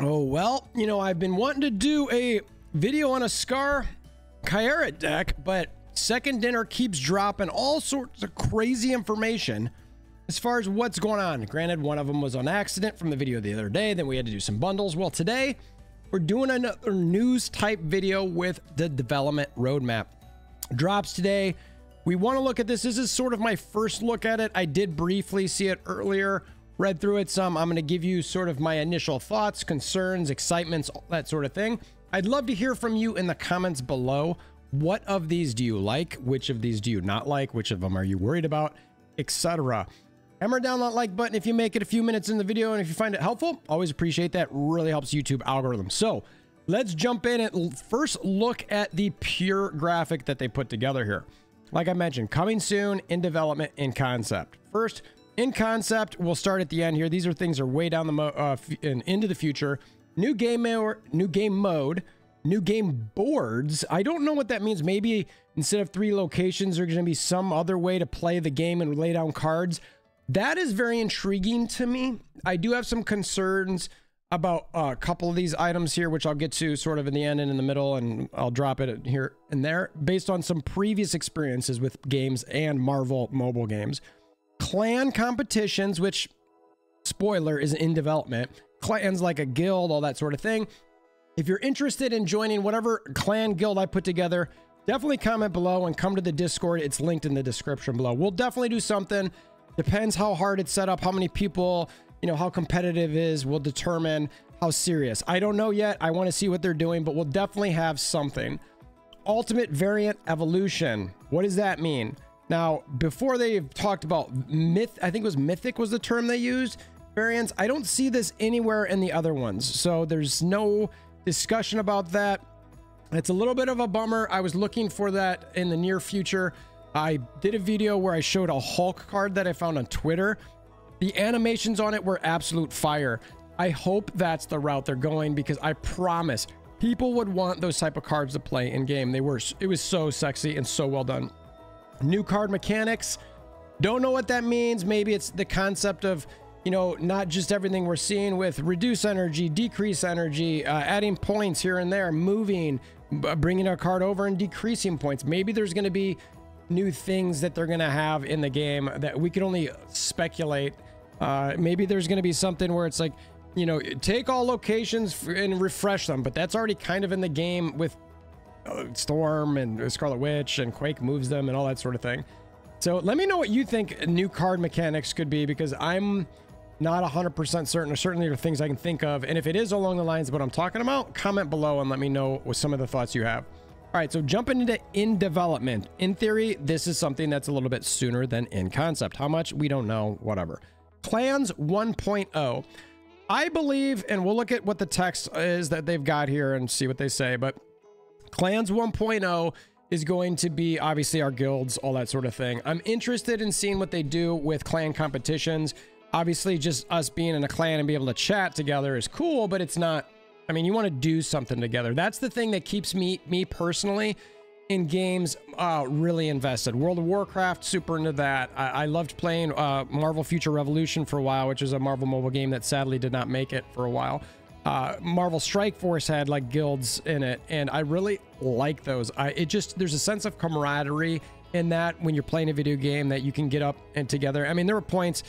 Oh, well, you know, I've been wanting to do a video on a Scar Kyra deck, but Second Dinner keeps dropping all sorts of crazy information as far as what's going on. Granted, one of them was on accident from the video the other day, then we had to do some bundles. Well, today we're doing another news type video with the development roadmap. Drops today. We want to look at this. This is sort of my first look at it. I did briefly see it earlier, read through it some. I'm going to give you sort of my initial thoughts, concerns, excitements, that sort of thing. I'd love to hear from you in the comments below. What of these do you like? Which of these do you not like? Which of them are you worried about? Etc. Hammer down that like button if you make it a few minutes in the video, and if you find it helpful, always appreciate that. Really helps YouTube algorithm. So let's jump in and first look at the pure graphic that they put together here. Like I mentioned, coming soon, in development, in concept. First, in concept, we'll start at the end here. These are things that are way down the into the future. New game mode, new game boards. I don't know what that means. Maybe instead of 3 locations, there's going to be some other way to play the game and lay down cards. That is very intriguing to me. I do have some concerns about a couple of these items here, which I'll get to sort of in the end and in the middle, and I'll drop it here and there based on some previous experiences with games and Marvel mobile games. Clan competitions, which, spoiler, is in development. Clans like a guild, all that sort of thing. If you're interested in joining whatever clan guild I put together, definitely comment below and come to the Discord. It's linked in the description below. We'll definitely do something. Depends how hard it's set up, how many people, you know, how competitive it is will determine how serious. I don't know yet. I want to see what they're doing, but we'll definitely have something. Ultimate variant evolution. What does that mean? Now, before they talked about I think it was mythic was the term they used, variants. I don't see this anywhere in the other ones. So there's no discussion about that. It's a little bit of a bummer. I was looking for that in the near future. I did a video where I showed a Hulk card that I found on Twitter. The animations on it were absolute fire. I hope that's the route they're going, because I promise people would want those type of cards to play in game. It was so sexy and so well done. New card mechanics. Don't know what that means. Maybe it's the concept of, you know, not just everything we're seeing with reduce energy, decrease energy, adding points here and there, moving, bringing a card over and decreasing points. Maybe there's going to be new things that they're going to have in the game that we can only speculate. Maybe there's going to be something where it's like, you know, take all locations and refresh them, but that's already kind of in the game with Storm and Scarlet Witch, and Quake moves them and all that sort of thing. So let me know what you think new card mechanics could be, because I'm not 100% certain. Or certainly there are things I can think of, and if it is along the lines of what I'm talking about, comment below and let me know what some of the thoughts you have. All right, so jumping into in development. In theory, this is something that's a little bit sooner than in concept. How much? We don't know, whatever. Clans 1.0. I believe, and we'll look at what the text is that they've got here and see what they say, but Clans 1.0 is going to be obviously our guilds, all that sort of thing. I'm interested in seeing what they do with clan competitions. Obviously, just us being in a clan and be able to chat together is cool, but it's not, I mean, you want to do something together. That's the thing that keeps me personally in games really invested. World of Warcraft, super into that. I loved playing Marvel Future Revolution for a while, which is a Marvel mobile game that sadly did not make it for a while. Marvel Strike Force had like guilds in it, and I really like those. There's a sense of camaraderie in that when you're playing a video game that you can get up and together. I mean, there were points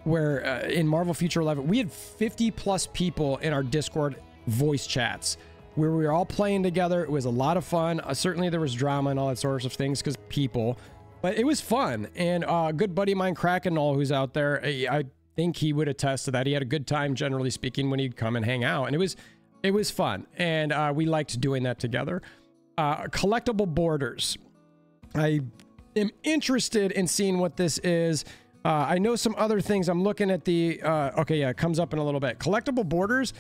where in Marvel Future 11, we had 50 plus people in our Discord voice chats where we were all playing together. It was a lot of fun. Certainly there was drama and all that sorts of things because people, but it was fun. And a good buddy of mine, Kraken, who's out there, I think he would attest to that. He had a good time, generally speaking, when he'd come and hang out, and it was fun, and we liked doing that together. Collectible borders. I am interested in seeing what this is. I know some other things. I'm looking at the okay, yeah, it comes up in a little bit. Collectible borders.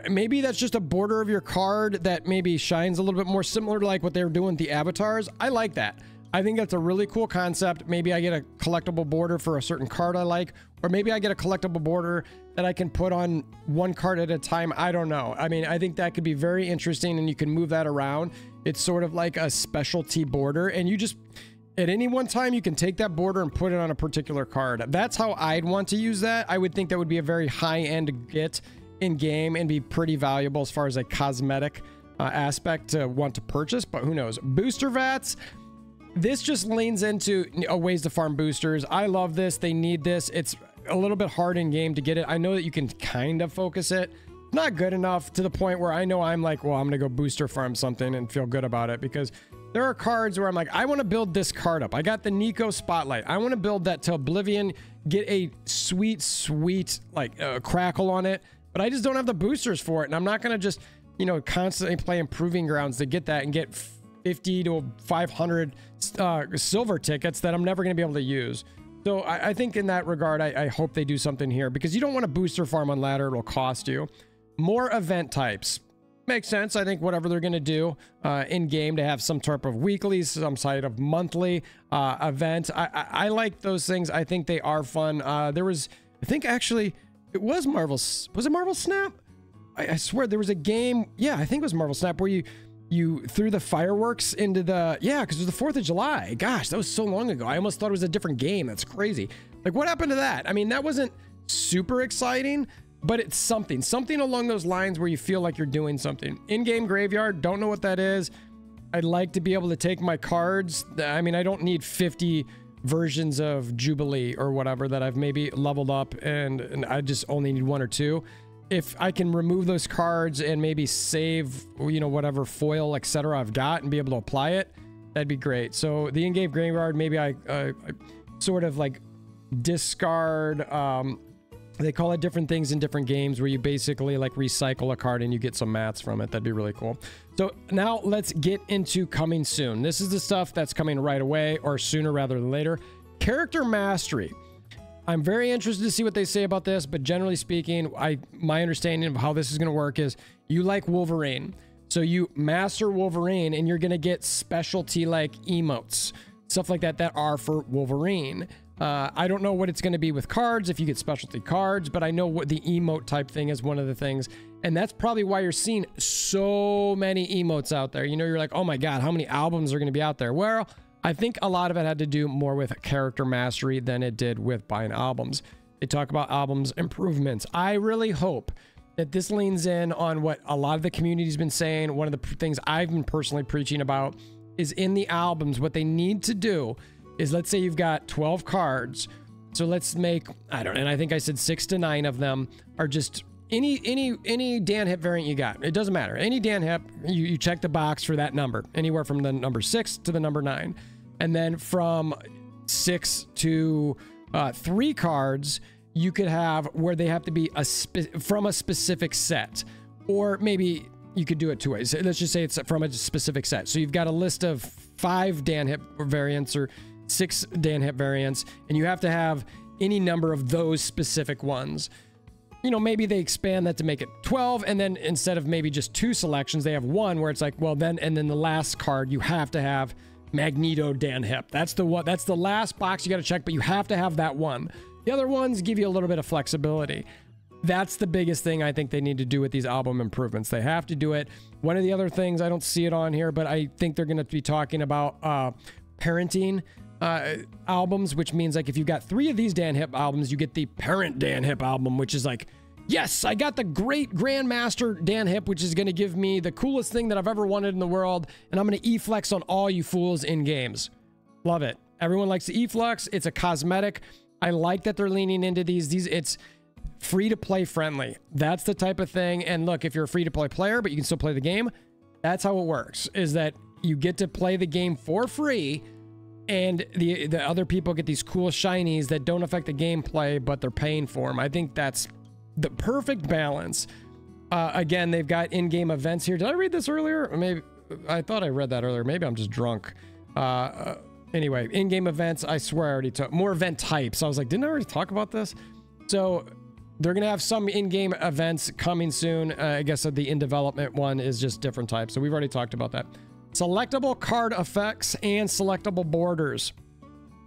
Maybe that's just a border of your card that maybe shines a little bit more, similar to like what they're doing with the avatars. I like that. I think that's a really cool concept. Maybe I get a collectible border for a certain card I like, or maybe I get a collectible border that I can put on one card at a time. I don't know. I mean, I think that could be very interesting, and you can move that around. It's sort of like a specialty border, and you just, at any one time, you can take that border and put it on a particular card. That's how I'd want to use that. I would think that would be a very high-end get in game and be pretty valuable as far as a cosmetic aspect to want to purchase, but who knows. Booster vats. This just leans into ways to farm boosters. I love this. They need this. It's a little bit hard in game to get it. I know that you can kind of focus it. Not good enough to the point where I know I'm like, well, I'm going to go booster farm something and feel good about it, because there are cards where I'm like, I want to build this card up. I got the Nico Spotlight. I want to build that to Oblivion, get a sweet, sweet like crackle on it, but I just don't have the boosters for it. And I'm not going to just, you know, constantly play Improving Grounds to get that and get 50 to 500 silver tickets that I'm never going to be able to use. So I think in that regard, I hope they do something here, because you don't want to booster farm on ladder. It'll cost you. More event types. Makes sense. I think whatever they're going to do in game to have some type of weekly, some side of monthly event. I like those things. I think they are fun. There was, I think actually it was was it Marvel Snap? I swear there was a game. Yeah, I think it was Marvel Snap where you threw the fireworks into the, yeah, because it was the 4th of July. Gosh, that was so long ago. I almost thought it was a different game. That's crazy. Like, what happened to that? I mean, that wasn't super exciting, but it's something along those lines where you feel like you're doing something. In-game graveyard, don't know what that is. I'd like to be able to take my cards. I mean, I don't need 50 versions of Jubilee or whatever that I've maybe leveled up, and I just only need 1 or 2. If I can remove those cards and maybe save, you know, whatever foil, etc. I've got and be able to apply it, that'd be great. So the in-game graveyard, maybe I sort of like discard, they call it different things in different games where you basically like recycle a card and you get some mats from it. That'd be really cool. So now let's get into coming soon. This is the stuff that's coming right away, or sooner rather than later. Character mastery. I'm very interested to see what they say about this, but generally speaking, my understanding of how this is going to work is you like Wolverine. So you master Wolverine and you're going to get specialty like emotes, stuff like that are for Wolverine. I don't know what it's going to be with cards, if you get specialty cards, but I know what the emote type thing is one of the things. And that's probably why you're seeing so many emotes out there. You know, you're like, oh my God, how many albums are going to be out there? Well, I think a lot of it had to do more with character mastery than it did with buying albums. They talk about albums improvements. I really hope that this leans in on what a lot of the community's been saying. One of the things I've been personally preaching about is in the albums, what they need to do is, let's say you've got 12 cards. So let's make, I don't know, and I think I said 6 to 9 of them are just any Dan Hip variant you got. It doesn't matter. Any Dan Hip, you check the box for that number, anywhere from the number 6 to the number 9. And then from 6 to 3 cards, you could have where they have to be from a specific set, or maybe you could do it 2 ways. Let's just say it's from a specific set. So you've got a list of 5 Dan Hip variants or 6 Dan Hip variants, and you have to have any number of those specific ones. You know, maybe they expand that to make it 12, and then instead of maybe just 2 selections, they have 1 where it's like, well, then, and then the last card you have to have Magneto Dan Hip. That's the one. That's the last box you got to check, but you have to have that one. The other ones give you a little bit of flexibility. That's the biggest thing I think they need to do with these album improvements. They have to do it. One of the other things, I don't see it on here, but I think they're going to be talking about parenting albums, which means like if you've got 3 of these Dan Hip albums, you get the Parent Dan Hip album, which is like, yes, I got the great Grandmaster Dan Hip, which is going to give me the coolest thing that I've ever wanted in the world, and I'm going to E-Flex on all you fools in games. Love it. Everyone likes the E-Flex. It's a cosmetic. I like that they're leaning into these. It's free-to-play friendly. That's the type of thing. And look, if you're a free-to-play player, but you can still play the game, that's how it works, is that you get to play the game for free, and the other people get these cool shinies that don't affect the gameplay, but they're paying for them. I think that's the perfect balance. Again, they've got in-game events here. Did I read this earlier? Or maybe I thought I read that earlier. Maybe I'm just drunk. Anyway, in-game events, I swear I already took more event types. I was like, didn't I already talk about this? So they're going to have some in-game events coming soon. I guess the in-development one is just different types. So we've already talked about that. Selectable card effects and selectable borders.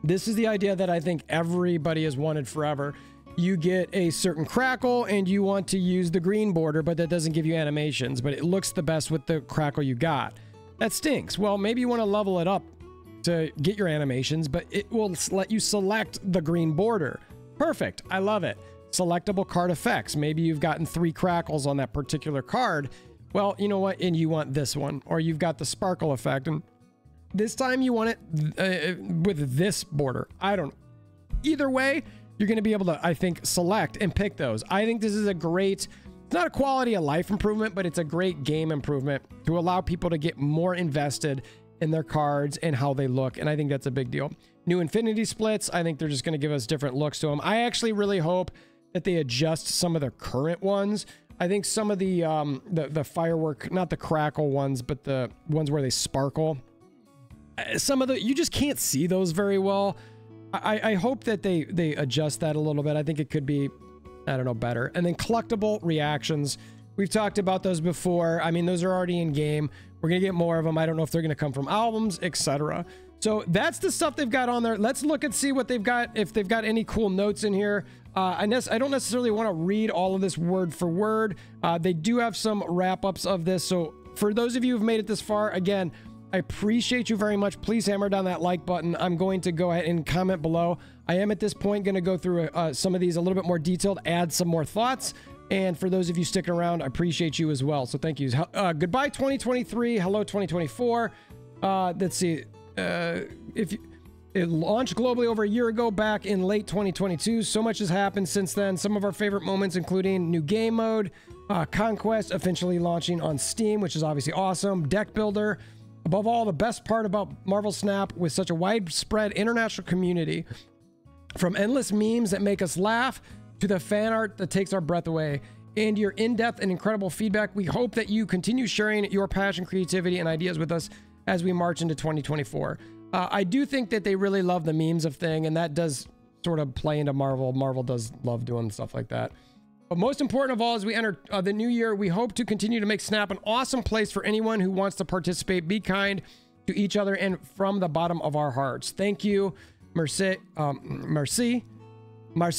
This is the idea that I think everybody has wanted forever. You get a certain crackle and you want to use the green border, but that doesn't give you animations, but it looks the best with the crackle you got. That stinks. Well, maybe you want to level it up to get your animations, but it will let you select the green border. Perfect. I love it. selectable card effects. Maybe you've gotten 3 crackles on that particular card. Well, you know what? And you want this one, or you've got the sparkle effect, and this time you want it with this border. I don't know. Either way, you're going to be able to, I think, select and pick those. I think this is a great, it's not a quality of life improvement, but it's a great game improvement to allow people to get more invested in their cards and how they look. And I think that's a big deal. New infinity splits. I think they're just going to give us different looks to them. I actually really hope that they adjust some of the current ones. I think some of the firework, not the crackle ones, but the ones where they sparkle. Some of the, you just can't see those very well. I hope that they adjust that a little bit. I think it could be, I don't know, better. And then collectible reactions. We've talked about those before. I mean, those are already in game. We're going to get more of them. I don't know if they're going to come from albums, etc. So that's the stuff they've got on there. Let's look and see what they've got, if they've got any cool notes in here. I don't necessarily want to read all of this word for word. They do have some wrap-ups of this. So for those of you who've made it this far, again, I appreciate you very much. Please hammer down that like button. I'm going to go ahead and comment below. I am at this point going to go through some of these a little bit more detailed, add some more thoughts. And for those of you sticking around, I appreciate you as well. So thank you. Goodbye 2023. Hello 2024. Let's see. It launched globally over a year ago, back in late 2022. So much has happened since then. Some of our favorite moments, including new game mode, Conquest eventually launching on Steam, which is obviously awesome. Deck Builder. Above all, the best part about Marvel Snap with such a widespread international community, from endless memes that make us laugh to the fan art that takes our breath away, and your in-depth and incredible feedback. We hope that you continue sharing your passion, creativity, and ideas with us as we march into 2024. I do think that they really love the memes of thing, and that does sort of play into Marvel. Marvel does love doing stuff like that. But most important of all, as we enter the new year, we hope to continue to make Snap an awesome place for anyone who wants to participate. Be kind to each other, and from the bottom of our hearts, thank you. Merci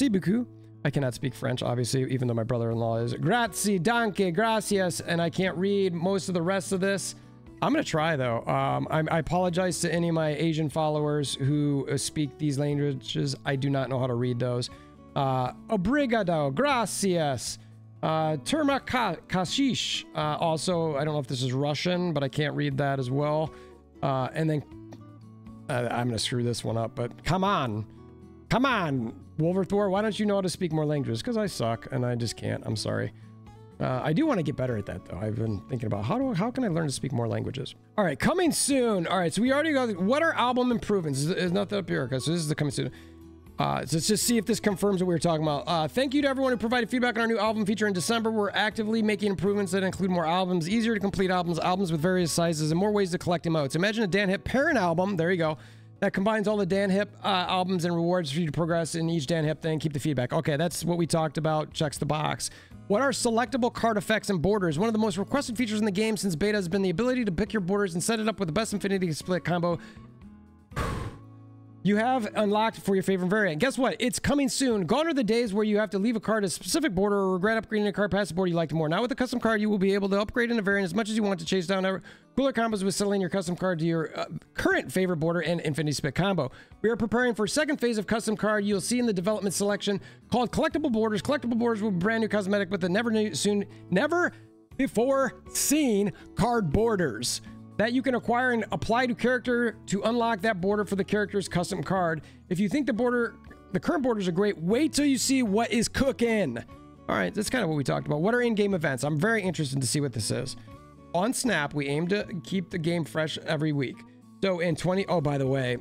beaucoup. I cannot speak French, obviously, even though my brother-in-law is. Grazie, danke, gracias, and I can't read most of the rest of this. I'm going to try, though. I apologize to any of my Asian followers who speak these languages. I do not know how to read those. Obrigado, gracias, terma kashish. Also, I don't know if this is Russian, but I can't read that as well. And then I'm going to screw this one up, but come on, Wolverthor, why don't you know how to speak more languages? Because I suck and I just can't. I'm sorry. I do want to get better at that, though. I've been thinking about how can I learn to speak more languages? All right, coming soon. All right, so we already got, what are album improvements? It's not that up here, so this is the coming soon. So let's just see if this confirms what we were talking about. Thank you to everyone who provided feedback on our new album feature in December. We're actively making improvements that include more albums, easier to complete albums, albums with various sizes, and more ways to collect emotes. Imagine a Dan Hip parent album. There you go. That combines all the Dan Hip albums and rewards for you to progress in each Dan Hip thing. Keep the feedback. Okay, that's what we talked about. Checks the box. What are selectable card effects and borders? One of the most requested features in the game since beta has been the ability to pick your borders and set it up with the best infinity split combo you have unlocked for your favorite variant. Guess what? It's coming soon. Gone are the days where you have to leave a card a specific border or regret upgrading a card past the border you liked more. Now with the custom card, you will be able to upgrade in a variant as much as you want to chase down cooler combos with settling your custom card to your current favorite border and infinity split combo. We are preparing for a second phase of custom card you'll see in the development selection called Collectible Borders. Collectible Borders will be brand new cosmetic with the never before seen card borders that you can acquire and apply to character to unlock that border for the character's custom card. If you think the current borders are great, wait till you see what is cooking. All right, that's kind of what we talked about. What are in-game events? I'm very interested to see what this is. On Snap, we aim to keep the game fresh every week. So in oh, by the way,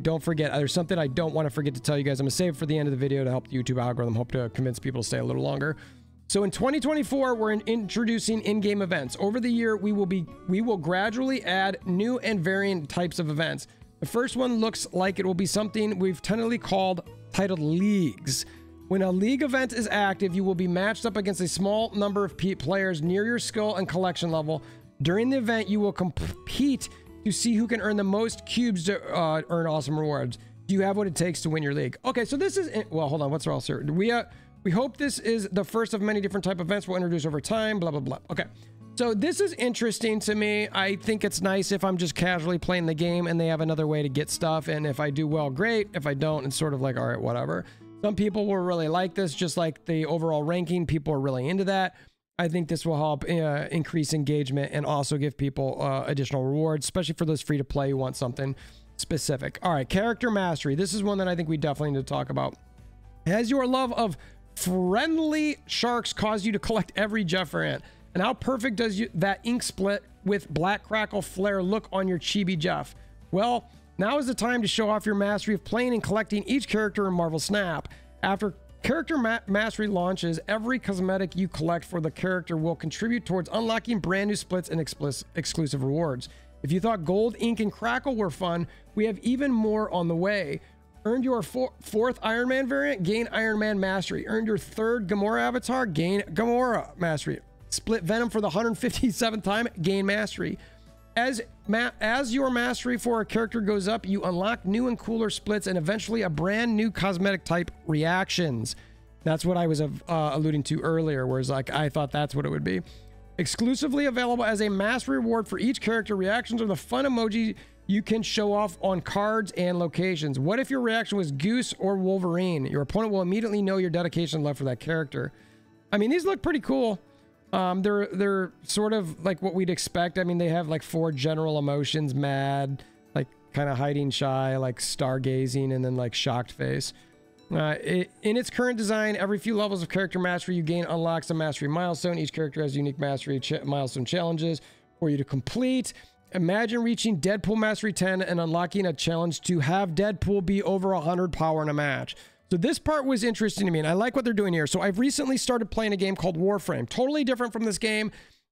don't forget, there's something I don't want to forget to tell you guys. I'm gonna save it for the end of the video to help the YouTube algorithm, hope to convince people to stay a little longer. So in 2024, we're introducing in-game events. Over the year, we will gradually add new and varying types of events. The first one looks like it will be something we've tentatively titled leagues. When a league event is active, you will be matched up against a small number of players near your skill and collection level. During the event, you will compete to see who can earn the most cubes to earn awesome rewards. Do you have what it takes to win your league? Okay, so this is, well, hold on, what's else here? We hope this is the first of many different type of events we'll introduce over time, blah, blah, blah. Okay, so this is interesting to me. I think it's nice if I'm just casually playing the game and they have another way to get stuff. And if I do well, great. If I don't, it's sort of like, all right, whatever. Some people will really like this, just like the overall ranking. People are really into that. I think this will help increase engagement and also give people additional rewards, especially for those free-to-play who want something specific. All right, character mastery. This is one that I think we definitely need to talk about. Has your love of friendly sharks caused you to collect every Jeff variant? And how perfect does that ink split with Black Crackle Flare look on your chibi Jeff? Well, now is the time to show off your mastery of playing and collecting each character in Marvel Snap. After character mastery launches, every cosmetic you collect for the character will contribute towards unlocking brand new splits and exclusive rewards. If you thought Gold, Ink, and Crackle were fun, we have even more on the way. Earned your fourth Iron Man variant, gain Iron Man mastery. Earned your third Gamora avatar, gain Gamora mastery. Split Venom for the 157th time, gain mastery. As your mastery for a character goes up, you unlock new and cooler splits and eventually a brand new cosmetic type reactions. That's what I was alluding to earlier, whereas like I thought that's what it would be. Exclusively available as a mastery reward for each character, reactions are the fun emoji you can show off on cards and locations. What if your reaction was Goose or Wolverine? Your opponent will immediately know your dedication and love for that character. I mean, these look pretty cool. They're sort of like what we'd expect. I mean, they have like 4 general emotions: mad, like kind of hiding shy, like stargazing, and then like shocked face. In its current design, every few levels of character mastery you gain unlocks a mastery milestone. Each character has unique mastery milestone challenges for you to complete. Imagine reaching Deadpool Mastery 10 and unlocking a challenge to have Deadpool be over 100 power in a match. So this part was interesting to me, and I like what they're doing here. So I've recently started playing a game called Warframe. Totally different from this game.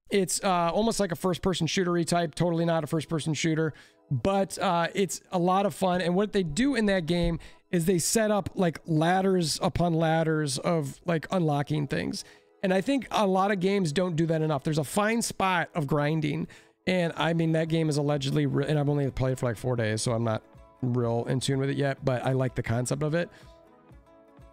It's almost like a first-person shooter-y type. Totally not a first-person shooter, but it's a lot of fun. And what they do in that game is they set up like ladders upon ladders of like unlocking things. And I think a lot of games don't do that enough. There's a fine spot of grinding. And I mean, that game is allegedly, and I've only played it for like 4 days, so I'm not real in tune with it yet, but I like the concept of it.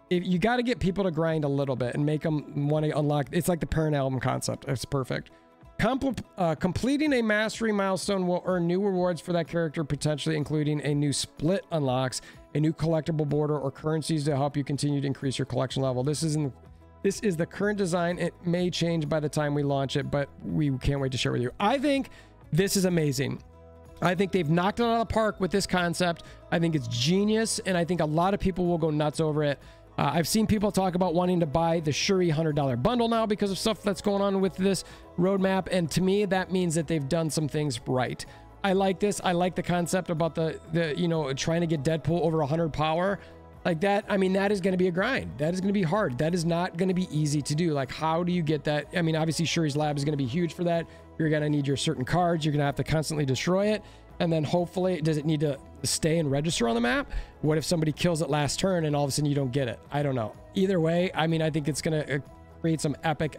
You got to get people to grind a little bit and make them want to unlock. It's like the Parent Album concept. It's perfect. Completing a mastery milestone will earn new rewards for that character, potentially including a new split unlocks, a new collectible border, or currencies to help you continue to increase your collection level. This is the current design. It may change by the time we launch it, but we can't wait to share with you. I think this is amazing. I think they've knocked it out of the park with this concept. I think it's genius, and I think a lot of people will go nuts over it. I've seen people talk about wanting to buy the Shuri $100 bundle now because of stuff that's going on with this roadmap, and to me, that means that they've done some things right. I like this. I like the concept about the you know, trying to get Deadpool over 100 power. Like that, I mean, that is going to be a grind. That is going to be hard. That is not going to be easy to do. Like, how do you get that? I mean, obviously, Shuri's Lab is going to be huge for that. You're going to need your certain cards. You're going to have to constantly destroy it. And then hopefully, does it need to stay and register on the map? What if somebody kills it last turn and all of a sudden you don't get it? I don't know. Either way, I mean, I think it's going to create some epic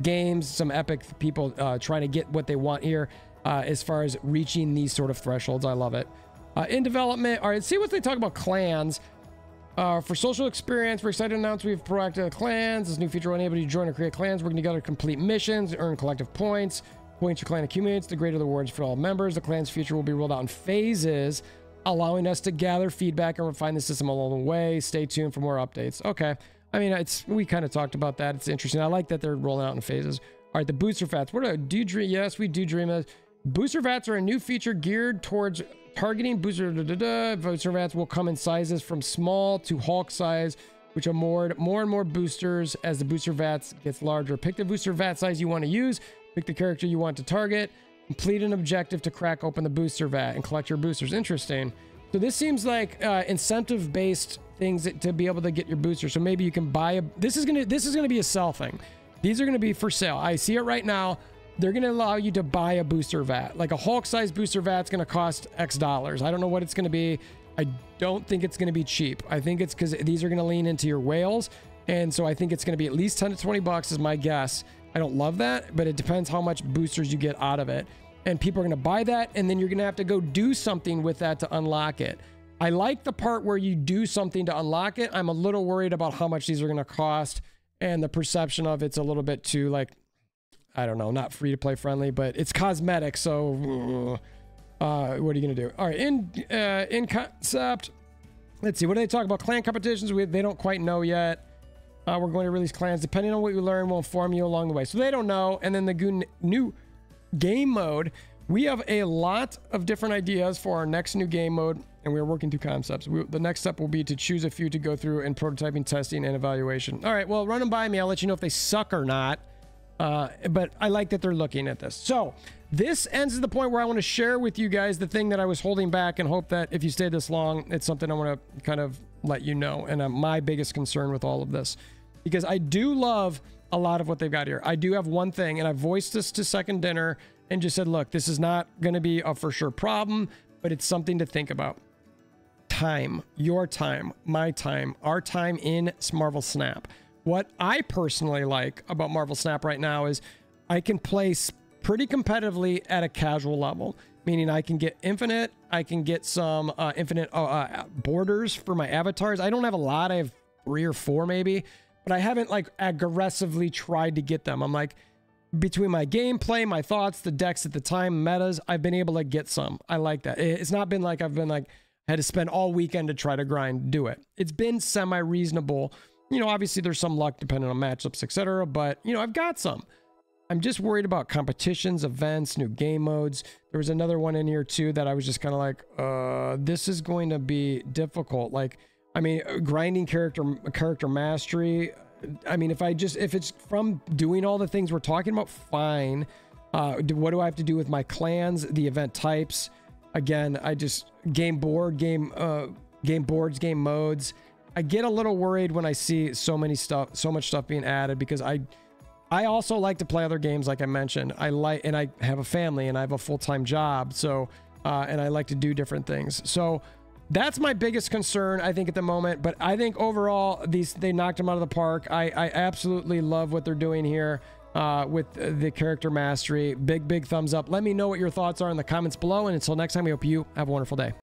games, some epic people trying to get what they want here as far as reaching these sort of thresholds. I love it. In development, all right, see what they talk about clans. For social experience, we're excited to announce we've proactive clans. This new feature will enable you to join or create clans, working together to complete missions, earn collective points. Points your clan accumulates, the greater the rewards for all members. The clan's feature will be rolled out in phases, allowing us to gather feedback and refine the system along the way. Stay tuned for more updates. Okay. I mean, we kind of talked about that. It's interesting. I like that they're rolling out in phases. All right, the booster vats. Do you dream? Yes, we do dream of. Booster vats are a new feature geared towards targeting booster. Booster vats will come in sizes from small to Hulk size, which are more and more boosters as the booster vats gets larger. Pick the booster vat size you want to use. Pick the character you want to target. Complete an objective to crack open the booster vat and collect your boosters. Interesting. So this seems like incentive-based things to be able to get your boosters. So maybe you can buy a. This is gonna be a sell thing. These are gonna be for sale. I see it right now. They're gonna allow you to buy a booster vat. Like a Hulk-sized booster vat's gonna cost X dollars. I don't know what it's gonna be. I don't think it's gonna be cheap. I think it's because these are gonna lean into your whales, and so I think it's gonna be at least 10 to 20 bucks is my guess. I don't love that, but it depends how much boosters you get out of it. And people are going to buy that, and then you're going to have to go do something with that to unlock it. I like the part where you do something to unlock it. I'm a little worried about how much these are going to cost, and the perception of it's a little bit too, like, I don't know, not free-to-play friendly, but it's cosmetic, so what are you going to do? All right, in concept, Let's see, what do they talk about? Clan competitions? They don't quite know yet. We're going to release clans. Depending on what we learn, we'll inform you along the way. So they don't know. And then the new game mode. We have a lot of different ideas for our next new game mode, and we're working through concepts. The next step will be to choose a few to go through in prototyping, testing, and evaluation. All right, well, run them by me. I'll let you know if they suck or not. But I like that they're looking at this. So this ends at the point where I want to share with you guys the thing that I was holding back, and hope that if you stay this long, it's something I want to kind of let you know. And my biggest concern with all of this, because I do love a lot of what they've got here. I do have one thing, and I voiced this to Second Dinner and just said, look, this is not going to be a for sure problem, but it's something to think about. Time, your time, my time, our time in Marvel Snap. What I personally like about Marvel Snap right now is I can play pretty competitively at a casual level, meaning I can get infinite, I can get some infinite borders for my avatars. I don't have a lot, I have 3 or 4 maybe, but I haven't like aggressively tried to get them. I'm like, between my gameplay, my thoughts, the decks at the time, metas, I've been able to get some. I like that. It's not been like I've been like, had to spend all weekend to try to grind, do it. It's been semi-reasonable. You know, obviously there's some luck depending on matchups, etc. But, you know, I've got some. I'm just worried about competitions, events, new game modes. There was another one in here too that I was just kind of like, this is going to be difficult. Like, I mean, grinding character mastery. I mean, if it's from doing all the things we're talking about, fine. What do I have to do with my clans, the event types? Again, I just game boards, game modes. I get a little worried when I see so much stuff being added, because I also like to play other games, like I mentioned. And I have a family and I have a full-time job, so and I like to do different things. So that's my biggest concern, I think, at the moment. But I think overall, they knocked them out of the park. I absolutely love what they're doing here with the character mastery. Big thumbs up. Let me know what your thoughts are in the comments below. And until next time, we hope you have a wonderful day.